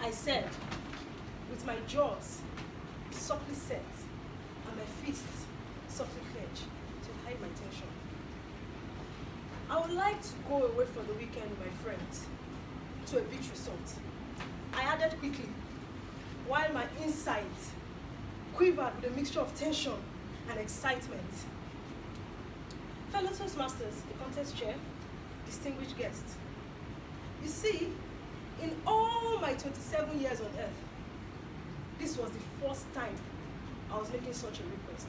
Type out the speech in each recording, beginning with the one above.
I said, with my jaws softly set and my fists softly clenched to hide my tension. I would like to go away for the weekend with my friends to a beach resort. I added quickly, while my insides quivered with a mixture of tension and excitement. Fellow Toastmasters, the contest chair, distinguished guests. You see, in all my 27 years on earth, this was the first time I was making such a request.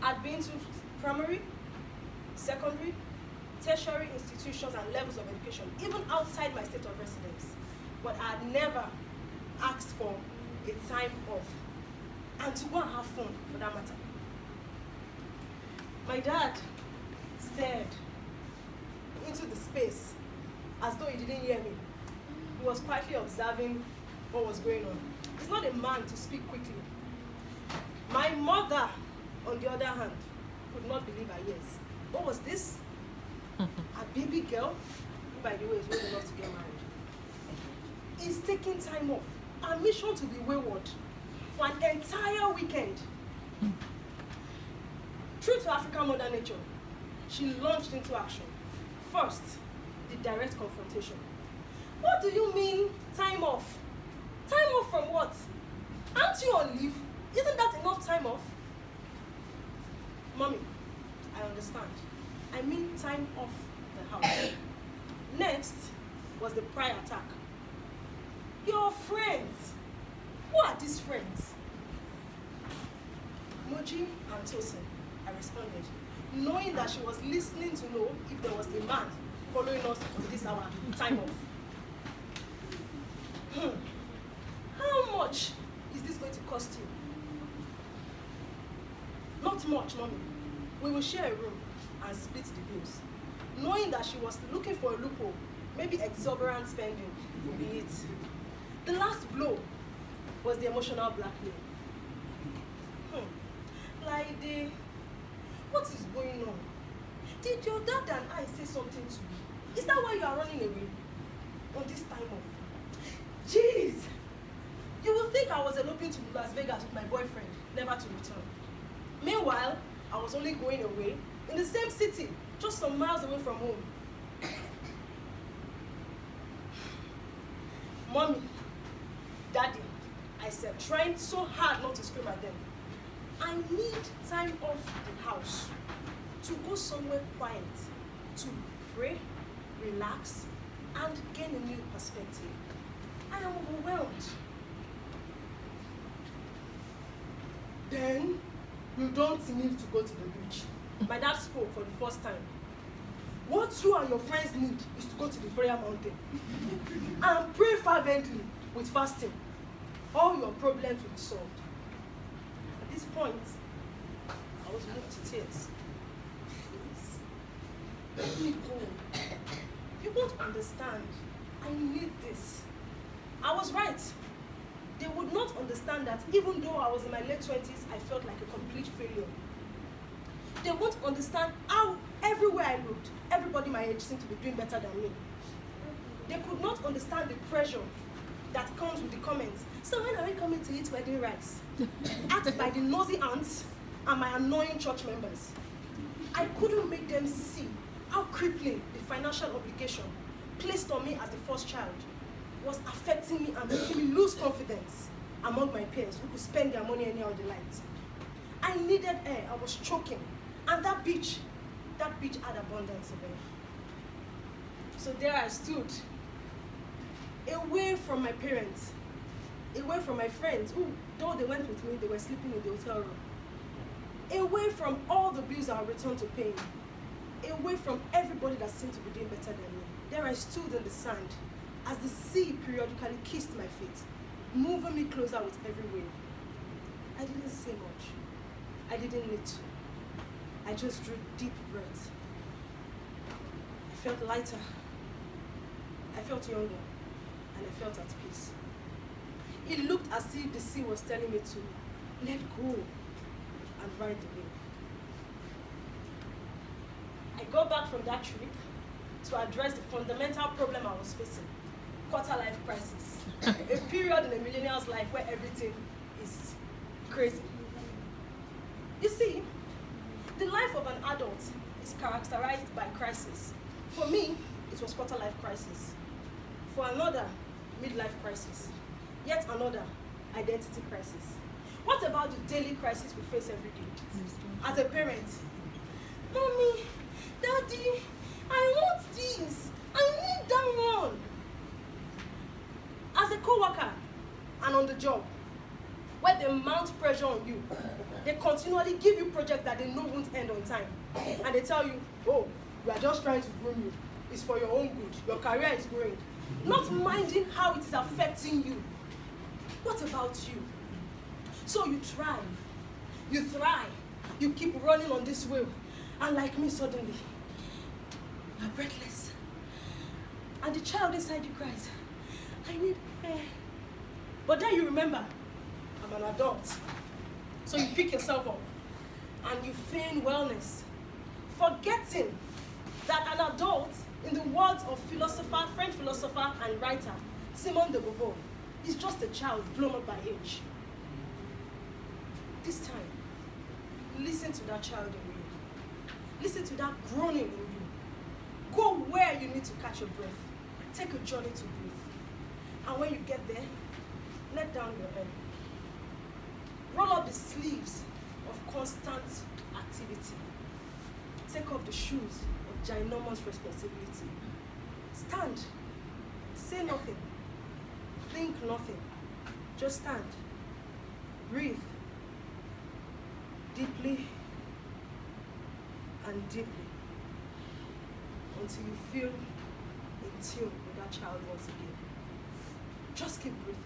I'd been to primary, secondary, tertiary institutions and levels of education, even outside my state of residence, but I had never asked for a time off, and to go and have fun, for that matter. My dad stared into the space as though he didn't hear me. He was quietly observing what was going on. He's not a man to speak quickly. My mother, on the other hand, could not believe her ears. What was this? A baby girl, who, by the way, is old enough to get married, is taking time off, admission to be wayward for an entire weekend. True to African mother nature, she launched into action. First, the direct confrontation. What do you mean, time off? Time off from what? Aren't you on leave? Isn't that enough time off? Mommy, I understand. I mean time off the house. Next was the prior attack. Your friends. Who are these friends? Moji and Tosin, I responded, knowing that she was listening to know if there was a man following us on this our time off. How much is this going to cost you? Not much, Mommy. We will share a room and split the bills. Knowing that she was looking for a loophole, maybe exorbitant spending would be it. The last blow was the emotional blackmail. Laide, what is going on? Did your dad and I say something to you? Is that why you are running away on this time off? Jeez! You will think I was eloping to Las Vegas with my boyfriend, never to return. Meanwhile, I was only going away in the same city, just some miles away from home. Mommy, Daddy, I said, trying so hard not to scream at them. I need time off the house to go somewhere quiet, to pray, relax, and gain a new perspective. I am overwhelmed. Then, you don't need to go to the beach. My dad spoke for the first time. What you and your friends need is to go to the prayer mountain and pray fervently with fasting. All your problems will be solved. At this point, I was moved to tears. Please, let me go. You won't understand. I need this. I was right. They would not understand that even though I was in my late 20s, I felt like a complete failure. They won't understand how everywhere I looked, everybody my age seemed to be doing better than me. They could not understand the pressure that comes with the comments. So when are we coming to eat wedding rice? Asked by the nosy aunts and my annoying church members. I couldn't make them see how crippling the financial obligation placed on me as the first child was affecting me and making me lose confidence among my peers who could spend their money anyhow they liked. I needed air, I was choking. And that beach had abundance of air. So there I stood, away from my parents, away from my friends who, though they went with me, they were sleeping in the hotel room. Away from all the bills I had returned to paying. Away from everybody that seemed to be doing better than me. There I stood in the sand as the sea periodically kissed my feet, moving me closer with every wave. I didn't say much. I didn't need to. I just drew deep breaths. I felt lighter. I felt younger. And I felt at peace. It looked as if the sea was telling me to let go and ride the wave. I got back from that trip to address the fundamental problem I was facing, quarter-life crisis. A period in a millennial's life where everything is crazy. You see, the life of an adult is characterized by crisis. For me, it was quarter-life crisis. For another, midlife crisis. Yet another, identity crisis. What about the daily crisis we face every day? As a parent, Mommy, Daddy, I want this. I need that one. As a co-worker and on the job, where they mount pressure on you, they continually give you projects that they know won't end on time. And they tell you, oh, we are just trying to groom you. It's for your own good. Your career is growing. Not minding how it is affecting you. What about you? So you thrive, you thrive, you keep running on this wheel, and like me suddenly, you're breathless. And the child inside you cries, I need air. But then you remember, I'm an adult. So you pick yourself up, and you feign wellness, forgetting that an adult, in the words of French philosopher and writer, Simone de Beauvoir, is just a child blown up by age. This time, listen to that child in you. Listen to that groaning in you. Go where you need to catch your breath. Take a journey to breathe. And when you get there, let down your head. Roll up the sleeves of constant activity. Take off the shoes of ginormous responsibility. Stand. Say nothing. Think nothing. Just stand. Breathe. Deeply and deeply until you feel in tune with that child once again. Just keep breathing.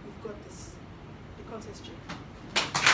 You've got this. The contest check.